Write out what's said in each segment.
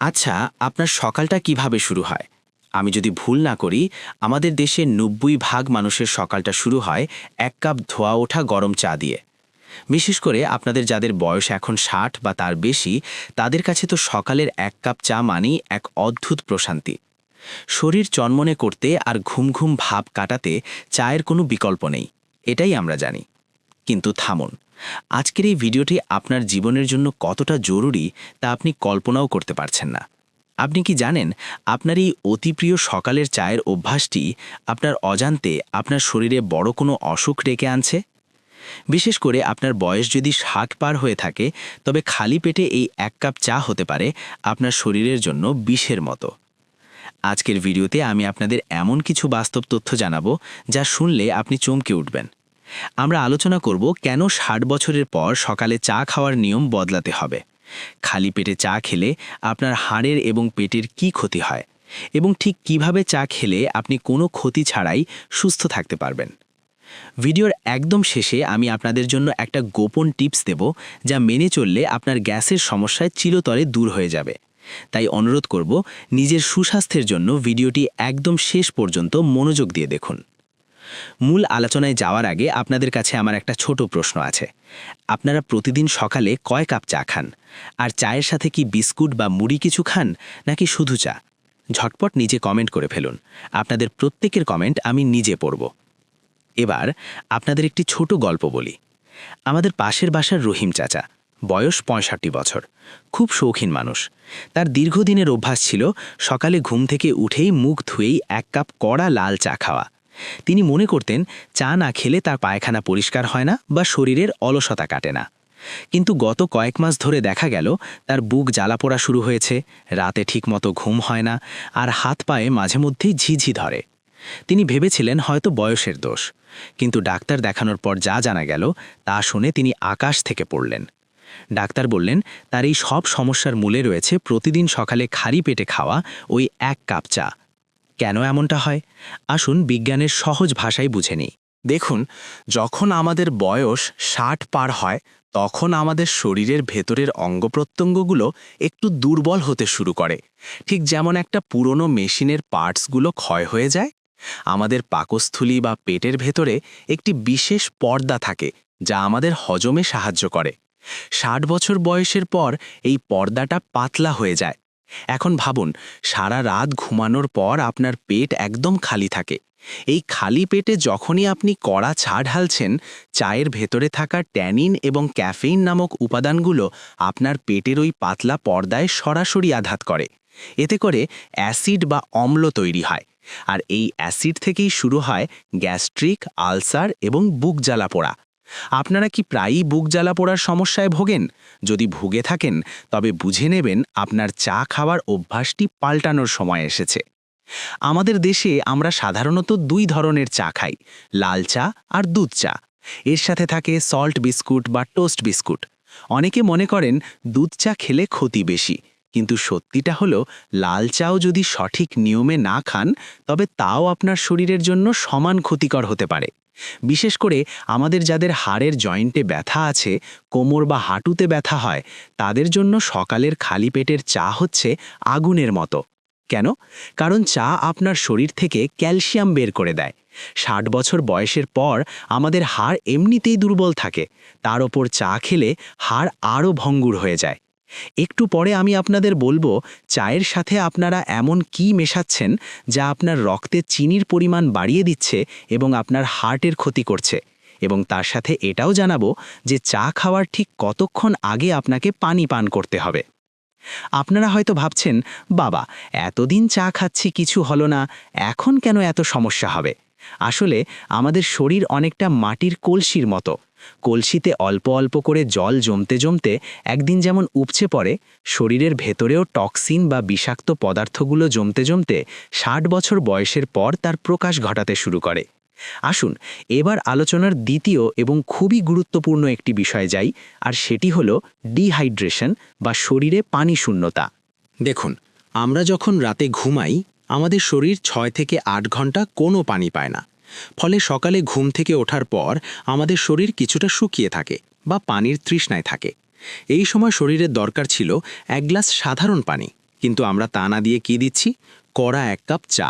আচ্ছা, আপনার সকালটা কিভাবে শুরু হয়? আমি যদি ভুল না করি, আমাদের দেশে ৯০% মানুষের সকালটা শুরু হয় ১ কাপ ধোয়া ওঠা গরম চা দিয়ে। বিশেষ করে আপনাদের যাদের বয়স এখন ৬০ বা তার বেশি, তাদের কাছে তো সকালের ১ কাপ চা মানেই এক অদ্ভুত প্রশান্তি। শরীর চনমনে করতে আর ঘুম ঘুম ভাব কাটাতে চায়ের কোনো বিকল্প নেই, এটাই আমরা জানি। কিন্তু থামুন, আজকের এই ভিডিওটি আপনার জীবনের জন্য কতটা জরুরি তা আপনি কল্পনাও করতে পারছেন না। আপনি কি জানেন, আপনার এই অতিপ্রিয় সকালের চায়ের অভ্যাসটি আপনার অজান্তে আপনার শরীরে বড় কোনো অসুখ ডেকে আনছে? বিশেষ করে আপনার বয়স যদি ৬০ পার হয়ে থাকে, তবে খালি পেটে এই ১ কাপ চা হতে পারে আপনার শরীরের জন্য বিষের মতো। আজকের ভিডিওতে আমি আপনাদের এমন কিছু বাস্তব তথ্য জানাবো যা শুনলে আপনি চমকে উঠবেন। আমরা আলোচনা করব কেন ৬০ বছরের পর সকালে চা খাওয়ার নিয়ম বদলাতে হবে, খালি পেটে চা খেলে আপনার হাড়ের এবং পেটের কি ক্ষতি হয়, এবং ঠিক কিভাবে চা খেলে আপনি কোনো ক্ষতি ছাড়াই সুস্থ থাকতে পারবেন। ভিডিওর একদম শেষে আমি আপনাদের জন্য একটা গোপন টিপস দেব, যা মেনে চললে আপনার গ্যাসের সমস্যায় চিরতরে দূর হয়ে যাবে। তাই অনুরোধ করব, নিজের সুস্বাস্থ্যের জন্য ভিডিওটি একদম শেষ পর্যন্ত মনোযোগ দিয়ে দেখুন। মূল আলোচনায় যাওয়ার আগে আপনাদের কাছে আমার একটা ছোট প্রশ্ন আছে। আপনারা প্রতিদিন সকালে কয় কাপ চা খান? আর চায়ের সাথে কি বিস্কুট বা মুড়ি কিছু খান, নাকি শুধু চা? ঝটপট নিচে কমেন্ট করে ফেলুন। আপনাদের প্রত্যেকের কমেন্ট আমি নিজে পড়ব। এবার আপনাদের একটি ছোট গল্প বলি। আমাদের পাশের বাসার রহিম চাচা, বয়স ৬৫ বছর, খুব শৌখিন মানুষ। তার দীর্ঘদিনের অভ্যাস ছিল সকালে ঘুম থেকে উঠেই মুখ ধুয়েই ১ কাপ কড়া লাল চা খাওয়া। তিনি মনে করতেন চা না খেলে তার পায়খানা পরিষ্কার হয় না বা শরীরের অলসতা কাটে না। কিন্তু গত কয়েক মাস ধরে দেখা গেল তার বুক জ্বালা পোড়া শুরু হয়েছে, রাতে ঠিকমতো ঘুম হয় না, আর হাত পায়ে মাঝে মধ্যেই ঝিঝি ধরে। তিনি ভেবেছিলেন হয়তো বয়সের দোষ, কিন্তু ডাক্তার দেখানোর পর যা জানা গেল তা শুনে তিনি আকাশ থেকে পড়লেন। ডাক্তার বললেন তার এই সব সমস্যার মূলে রয়েছে প্রতিদিন সকালে খালি পেটে খাওয়া ওই ১ কাপ চা। কেন এমনটা হয়? আসুন বিজ্ঞানের সহজ ভাষায় বুঝে নিই। দেখুন, যখন আমাদের বয়স ৬০ পার হয়, তখন আমাদের শরীরের ভেতরের অঙ্গপ্রত্যঙ্গগুলো একটু দুর্বল হতে শুরু করে। ঠিক যেমন একটা পুরনো মেশিনের পার্টসগুলো ক্ষয় হয়ে যায়, আমাদের পাকস্থলী বা পেটের ভেতরে একটি বিশেষ পর্দা থাকে যা আমাদের হজমে সাহায্য করে। ৬০ বছর বয়সের পর এই পর্দাটা পাতলা হয়ে যায়। এখন ভাবুন, সারা রাত ঘুমানোর পর আপনার পেট একদম খালি থাকে। এই খালি পেটে যখনই আপনি কড়া চা ঢালছেন, চায়ের ভেতরে থাকা ট্যানিন এবং ক্যাফেইন নামক উপাদানগুলো আপনার পেটের ওই পাতলা পর্দায় সরাসরি আঘাত করে। এতে করে অ্যাসিড বা অম্ল তৈরি হয়, আর এই অ্যাসিড থেকেই শুরু হয় গ্যাস্ট্রিক, আলসার এবং বুক জ্বালা পোড়া। আপনারা কি প্রায়ই বুক জ্বালা পোড়ার সমস্যায় ভোগেন? যদি ভুগে থাকেন, তবে বুঝে নেবেন আপনার চা খাওয়ার অভ্যাসটি পাল্টানোর সময় এসেছে। আমাদের দেশে আমরা সাধারণত ২ ধরনের চা খাই, লাল চা আর দুধ চা। এর সাথে থাকে সল্ট বিস্কুট বা টোস্ট বিস্কুট। অনেকে মনে করেন দুধ চা খেলে ক্ষতি বেশি, কিন্তু সত্যিটা হলো লাল চাও যদি সঠিক নিয়মে না খান, তবে তাও আপনার শরীরের জন্য সমান ক্ষতিকর হতে পারে। বিশেষ করে আমাদের যাদের হাড়ের জয়েন্টে ব্যথা আছে, কোমর বা হাঁটুতে ব্যথা হয়, তাদের জন্য সকালের খালি পেটের চা হচ্ছে আগুনের মতো। কেন? কারণ চা আপনার শরীর থেকে ক্যালসিয়াম বের করে দেয়। ৬০ বছর বয়সের পর আমাদের হাড় এমনিতেই দুর্বল থাকে, তার ওপর চা খেলে হাড় আরও ভঙ্গুর হয়ে যায়। একটু পরে আমি আপনাদের বলবো চায়ের সাথে আপনারা এমন কি মেশাচ্ছেন যা আপনার রক্তে চিনির পরিমাণ বাড়িয়ে দিচ্ছে এবং আপনার হার্টের ক্ষতি করছে। এবং তার সাথে এটাও জানাবো যে চা খাওয়ার ঠিক কতক্ষণ আগে আপনাকে পানি পান করতে হবে। আপনারা হয়তো ভাবছেন, বাবা, এতদিন চা খাচ্ছি কিছু হলো না, এখন কেন এত সমস্যা হবে? আসলে আমাদের শরীর অনেকটা মাটির কলসির মতো। কলসিতে অল্প অল্প করে জল জমতে জমতে একদিন যেমন উপচে পড়ে, শরীরের ভেতরেও টক্সিন বা বিষাক্ত পদার্থগুলো জমতে জমতে ৬০ বছর বয়সের পর তার প্রকাশ ঘটাতে শুরু করে। আসুন এবার আলোচনার দ্বিতীয় এবং খুবই গুরুত্বপূর্ণ একটি বিষয়ে যাই, আর সেটি হলো ডিহাইড্রেশন বা শরীরে পানি শূন্যতা। দেখুন, আমরা যখন রাতে ঘুমাই, আমাদের শরীর ৬ থেকে ৮ ঘন্টা কোনো পানি পায় না। ফলে সকালে ঘুম থেকে ওঠার পর আমাদের শরীর কিছুটা শুকিয়ে থাকে বা পানির তৃষ্ণায় থাকে। এই সময় শরীরের দরকার ছিল ১ গ্লাস সাধারণ পানি, কিন্তু আমরা তা না দিয়ে কি দিচ্ছি? কড়া 1 কাপ চা।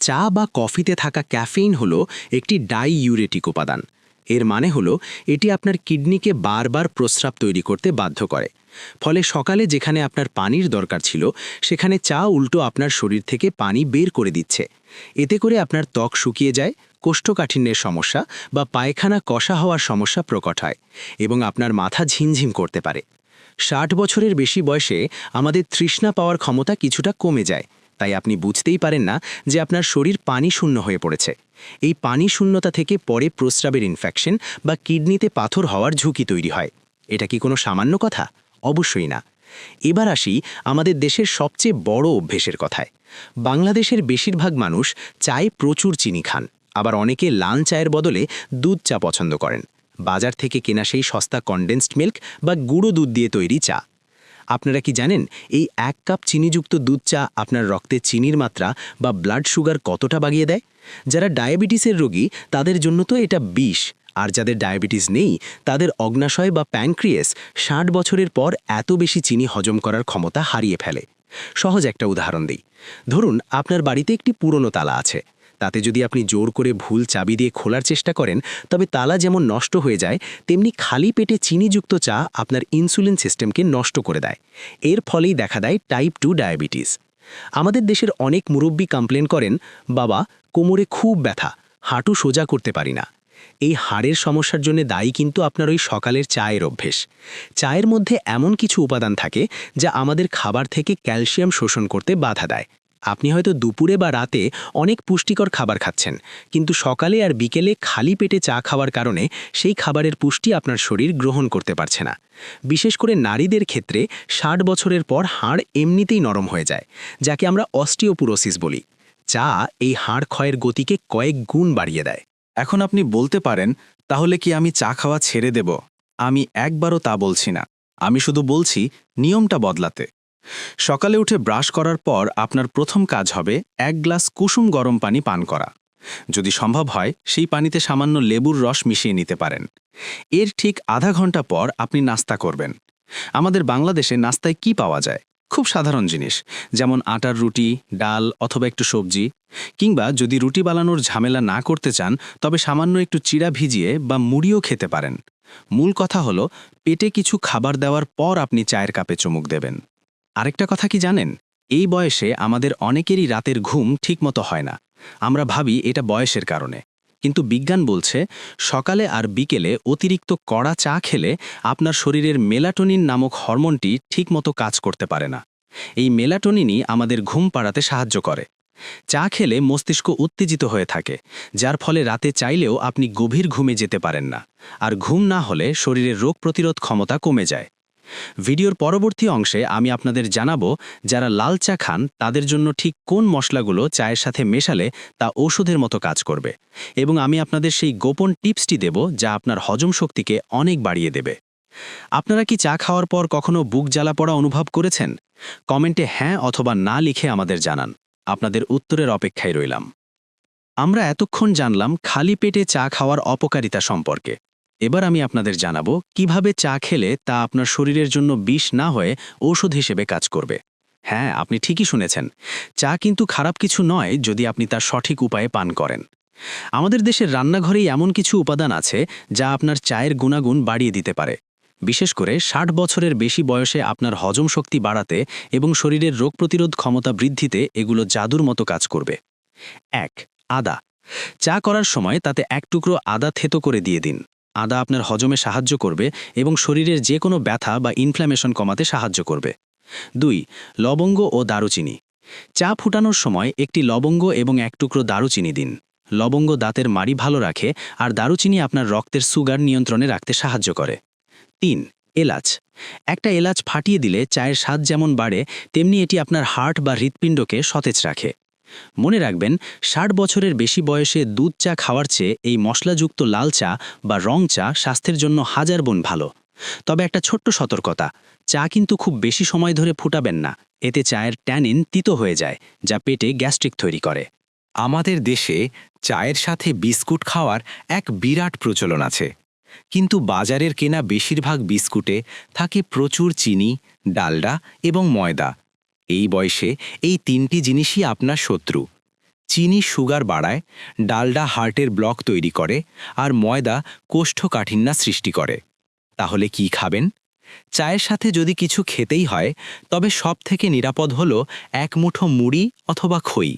চা বা কফিতে থাকা ক্যাফেইন হলো একটি ডাইইউরেটিক উপাদান। এর মানে হলো এটি আপনার কিডনিকে বারবার প্রস্রাব তৈরি করতে বাধ্য করে। ফলে সকালে যেখানে আপনার পানির দরকার ছিল সেখানে চা উল্টো আপনার শরীর থেকে পানি বের করে দিচ্ছে। এতে করে আপনার ত্বক শুকিয়ে যায়, কোষ্ঠকাঠিন্যের সমস্যা বা পায়খানা কষা হওয়ার সমস্যা প্রকট হয় এবং আপনার মাথা ঝিমঝিম করতে পারে। 60 বছরের বেশি বয়সে আমাদের তৃষ্ণা পাওয়ার ক্ষমতা কিছুটা কমে যায়, তাই আপনি বুঝতেই পারেন না যে আপনার শরীর পানি শূন্য হয়ে পড়েছে। এই পানি শূন্যতা থেকে পরে প্রস্রাবের ইনফেকশন বা কিডনিতে পাথর হওয়ার ঝুঁকি তৈরি হয়। এটা কি কোনো সামান্য কথা? অবশ্যই না। এবার আসি আমাদের দেশের সবচেয়ে বড় অভ্যেসের কথায়। বাংলাদেশের বেশিরভাগ মানুষ চায়ে প্রচুর চিনি খান, আবার অনেকে লাল চায়ের বদলে দুধ চা পছন্দ করেন। বাজার থেকে কেনা সেই সস্তা কনডেন্সড মিল্ক বা গুঁড়ো দুধ দিয়ে তৈরি চা। আপনারা কি জানেন এই 1 কাপ চিনিযুক্ত দুধ চা আপনার রক্তে চিনির মাত্রা বা ব্লাড সুগার কতটা বাড়িয়ে দেয়? যারা ডায়াবেটিসের রোগী তাদের জন্য তো এটা বিষ, আর যাদের ডায়াবেটিস নেই তাদের অগ্নাশয় বা প্যানক্রিয়াস 60 বছরের পর এত বেশি চিনি হজম করার ক্ষমতা হারিয়ে ফেলে। সহজ একটা উদাহরণ দিই। ধরুন আপনার বাড়িতে একটি পুরনো তালা আছে। তাতে যদি আপনি জোর করে ভুল চাবি দিয়ে খোলার চেষ্টা করেন, তবে তালা যেমন নষ্ট হয়ে যায়, তেমনি খালি পেটে চিনিযুক্ত চা আপনার ইনসুলিন সিস্টেমকে নষ্ট করে দেয়। এর ফলেই দেখা দেয় টাইপ 2 ডায়াবেটিস। আমাদের দেশের অনেক মুরব্বী কমপ্লেন করেন, বাবা কোমরে খুব ব্যথা, হাঁটু সোজা করতে পারি না। এই হাড়ের সমস্যার জন্য দায়ী কিন্তু আপনার ওই সকালের চায়ের অভ্যেস। চায়ের মধ্যে এমন কিছু উপাদান থাকে যা আমাদের খাবার থেকে ক্যালসিয়াম শোষণ করতে বাধা দেয়। আপনি হয়তো দুপুরে বা রাতে অনেক পুষ্টিকর খাবার খাচ্ছেন, কিন্তু সকালে আর বিকেলে খালি পেটে চা খাওয়ার কারণে সেই খাবারের পুষ্টি আপনার শরীর গ্রহণ করতে পারছে না। বিশেষ করে নারীদের ক্ষেত্রে 60 বছরের পর হাড় এমনিতেই নরম হয়ে যায়, যাকে আমরা অস্টিওপোরোসিস বলি। চা এই হাড় ক্ষয়ের গতিকে কয়েক গুণ বাড়িয়ে দেয়। এখন আপনি বলতে পারেন, তাহলে কি আমি চা খাওয়া ছেড়ে দেব? আমি একবারও তা বলছি না। আমি শুধু বলছি নিয়মটা বদলাতে। সকালে উঠে ব্রাশ করার পর আপনার প্রথম কাজ হবে 1 গ্লাস কুসুম গরম পানি পান করা। যদি সম্ভব হয় সেই পানিতে সামান্য লেবুর রস মিশিয়ে নিতে পারেন। এর ঠিক আধা ঘন্টা পর আপনি নাস্তা করবেন। আমাদের বাংলাদেশে নাস্তায় কি পাওয়া যায়? খুব সাধারণ জিনিস, যেমন আটার রুটি, ডাল অথবা একটু সবজি। কিংবা যদি রুটি বানানোর ঝামেলা না করতে চান, তবে সামান্য একটু চিড়া ভিজিয়ে বা মুড়িও খেতে পারেন। মূল কথা হলো পেটে কিছু খাবার দেওয়ার পর আপনি চায়ের কাপে চুমুক দেবেন। আরেকটা কথা কি জানেন? এই বয়সে আমাদের অনেকেরই রাতের ঘুম ঠিকমতো হয় না। আমরা ভাবি এটা বয়সের কারণে। কিন্তু বিজ্ঞান বলছে সকালে আর বিকেলে অতিরিক্ত কড়া চা খেলে আপনার শরীরের মেলাটোনিন নামক হরমোনটি ঠিকমতো কাজ করতে পারে না। এই মেলাটোনিনই আমাদের ঘুম পাড়াতে সাহায্য করে। চা খেলে মস্তিষ্ক উত্তেজিত হয়ে থাকে, যার ফলে রাতে চাইলেও আপনি গভীর ঘুমে যেতে পারেন না। আর ঘুম না হলে শরীরের রোগ প্রতিরোধ ক্ষমতা কমে যায়। ভিডিওর পরবর্তী অংশে আমি আপনাদের জানাবো যারা লাল চা খান তাদের জন্য ঠিক কোন মশলাগুলো চায়ের সাথে মেশালে তা ঔষধের মতো কাজ করবে, এবং আমি আপনাদের সেই গোপন টিপসটি দেব যা আপনার হজম শক্তিকে অনেক বাড়িয়ে দেবে। আপনারা কি চা খাওয়ার পর কখনো বুক জ্বালা পড়া অনুভব করেছেন? কমেন্টে হ্যাঁ অথবা না লিখে আমাদের জানান। আপনাদের উত্তরের অপেক্ষায় রইলাম। আমরা এতক্ষণ জানলাম খালি পেটে চা খাওয়ার অপকারিতা সম্পর্কে। এবার আমি আপনাদের জানাবো কিভাবে চা খেলে তা আপনার শরীরের জন্য বিষ না হয়ে ঔষধ হিসেবে কাজ করবে। হ্যাঁ, আপনি ঠিকই শুনেছেন। চা কিন্তু খারাপ কিছু নয় যদি আপনি তার সঠিক উপায়ে পান করেন। আমাদের দেশের রান্নাঘরেই এমন কিছু উপাদান আছে যা আপনার চায়ের গুণাগুণ বাড়িয়ে দিতে পারে। বিশেষ করে 60 বছরের বেশি বয়সে আপনার হজম শক্তি বাড়াতে এবং শরীরের রোগ প্রতিরোধ ক্ষমতা বৃদ্ধিতে এগুলো জাদুর মতো কাজ করবে। 1. আদা। চা করার সময় তাতে 1 টুকরো আদা থেতো করে দিয়ে দিন। আদা আপনার হজমে সাহায্য করবে এবং শরীরের যে কোনো ব্যথা বা ইনফ্ল্যামেশন কমাতে সাহায্য করবে। 2. লবঙ্গ ও দারুচিনি। চা ফুটানোর সময় একটি লবঙ্গ এবং 1 টুকরো দারুচিনি দিন। লবঙ্গ দাঁতের মাড়ি ভালো রাখে আর দারুচিনি আপনার রক্তের সুগার নিয়ন্ত্রণে রাখতে সাহায্য করে। 3. এলাচ। একটা এলাচ ফাটিয়ে দিলে চায়ের স্বাদ যেমন বাড়ে, তেমনি এটি আপনার হার্ট বা হৃৎপিণ্ডকে সতেজ রাখে। মনে রাখবেন, 60 বছরের বেশি বয়সে দুধ চা খাওয়ার চেয়ে এই মশলাযুক্ত লাল চা বা রং চা স্বাস্থ্যের জন্য 1000 গুণ ভালো। তবে একটা ছোট্ট সতর্কতা, চা কিন্তু খুব বেশি সময় ধরে ফুটাবেন না। এতে চায়ের ট্যানিন তিতো হয়ে যায়, যা পেটে গ্যাস্ট্রিক তৈরি করে। আমাদের দেশে চায়ের সাথে বিস্কুট খাওয়ার এক বিরাট প্রচলন আছে। কিন্তু বাজারের কেনা বেশিরভাগ বিস্কুটে থাকে প্রচুর চিনি, ডালডা এবং ময়দা। এই বয়সে এই 3টি জিনিসই আপনার শত্রু। চিনি সুগার বাড়ায়, ডালডা হার্টের ব্লক তৈরি করে, আর ময়দা কোষ্ঠকাঠিন্য সৃষ্টি করে। তাহলে কি খাবেন? চায়ের সাথে যদি কিছু খেতেই হয়, তবে সবথেকে নিরাপদ হল এক মুঠো মুড়ি অথবা খই।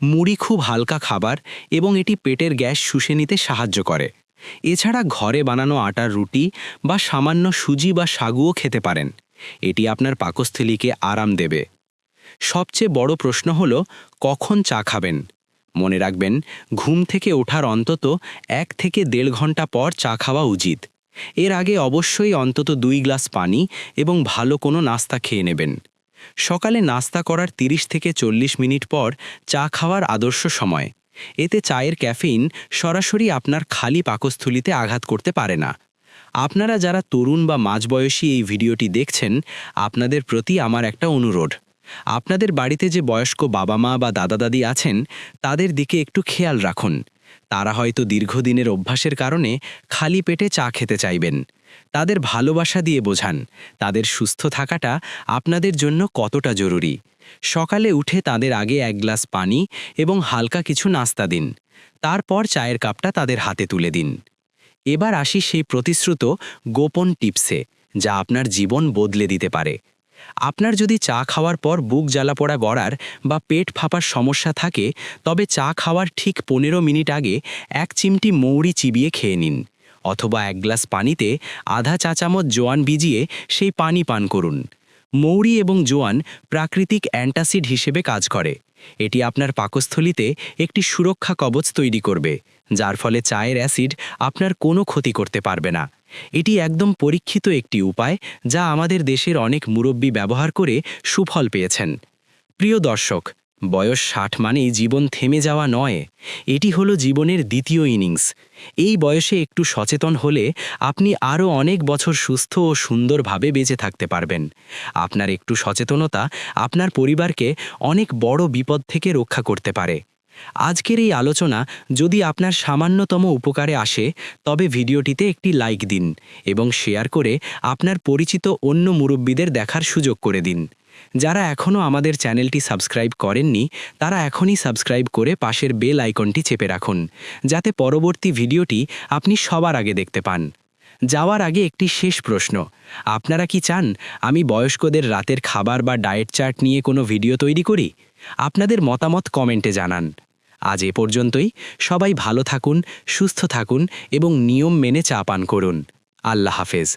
মুড়ি খুব হালকা খাবার এবং এটি পেটের গ্যাস শুষে নিতে সাহায্য করে। এছাড়া ঘরে বানানো আটার রুটি বা সামান্য সুজি বা সাগুও খেতে পারেন। এটি আপনার পাকস্থলীকে আরাম দেবে। সবচেয়ে বড় প্রশ্ন হল কখন চা খাবেন। মনে রাখবেন, ঘুম থেকে ওঠার অন্তত 1 থেকে 1.5 ঘন্টা পর চা খাওয়া উচিত। এর আগে অবশ্যই অন্তত 2 গ্লাস পানি এবং ভালো কোনো নাস্তা খেয়ে নেবেন। সকালে নাস্তা করার 30 থেকে 40 মিনিট পর চা খাওয়ার আদর্শ সময়। এতে চায়ের ক্যাফেইন সরাসরি আপনার খালি পাকস্থলীতে আঘাত করতে পারে না। আপনারা যারা তরুণ বা মাঝবয়সী এই ভিডিওটি দেখছেন, আপনাদের প্রতি আমার একটা অনুরোধ। আপনাদের বাড়িতে যে বয়স্ক বাবা মা বা দাদা দাদি আছেন, তাদের দিকে একটু খেয়াল রাখুন। তারা হয়তো দীর্ঘদিনের অভ্যাসের কারণে খালি পেটে চা খেতে চাইবেন। তাদের ভালোবাসা দিয়ে বোঝান তাদের সুস্থ থাকাটা আপনাদের জন্য কতটা জরুরি। সকালে উঠে তাদের আগে 1 গ্লাস পানি এবং হালকা কিছু নাস্তা দিন। তারপর চায়ের কাপটা তাদের হাতে তুলে দিন। এবার আসি সেই প্রতিশ্রুত গোপন টিপসে, যা আপনার জীবন বদলে দিতে পারে। আপনার যদি চা খাওয়ার পর বুক জ্বালাপোড়া গড়ার বা পেট ফাঁপার সমস্যা থাকে, তবে চা খাওয়ার ঠিক 15 মিনিট আগে 1 চিমটি মৌরি চিবিয়ে খেয়ে নিন, অথবা 1 গ্লাস পানিতে আধা চা চামচ জোয়ান ভিজিয়ে সেই পানি পান করুন। মৌরি এবং জোয়ান প্রাকৃতিক অ্যান্টাসিড হিসেবে কাজ করে। এটি আপনার পাকস্থলীতে একটি সুরক্ষা কবচ তৈরি করবে, যার ফলে চায়ের অ্যাসিড আপনার কোনো ক্ষতি করতে পারবে না। এটি একদম পরীক্ষিত একটি উপায়, যা আমাদের দেশের অনেক মুরব্বি ব্যবহার করে সুফল পেয়েছেন। প্রিয় দর্শক, বয়স 60 মানেই জীবন থেমে যাওয়া নয়, এটি হলো জীবনের দ্বিতীয় ইনিংস। এই বয়সে একটু সচেতন হলে আপনি আরও অনেক বছর সুস্থ ও সুন্দরভাবে বেঁচে থাকতে পারবেন। আপনার একটু সচেতনতা আপনার পরিবারকে অনেক বড় বিপদ থেকে রক্ষা করতে পারে। আজকের এই আলোচনা যদি আপনার সামান্যতম উপকারে আসে, তবে ভিডিওটিতে একটি লাইক দিন এবং শেয়ার করে আপনার পরিচিত অন্য মুরব্বিদের দেখার সুযোগ করে দিন। যারা এখনও আমাদের চ্যানেলটি সাবস্ক্রাইব করেননি, তারা এখনই সাবস্ক্রাইব করে পাশের বেল আইকনটি চেপে রাখুন, যাতে পরবর্তী ভিডিওটি আপনি সবার আগে দেখতে পান। যাওয়ার আগে একটি শেষ প্রশ্ন, আপনারা কি চান আমি বয়স্কদের রাতের খাবার বা ডায়েট চার্ট নিয়ে কোনো ভিডিও তৈরি করি? আপনাদের মতামত কমেন্টে জানান। আজ এ পর্যন্তই। সবাই ভালো থাকুন, সুস্থ থাকুন এবং নিয়ম মেনে চা পান করুন। আল্লাহ হাফেজ।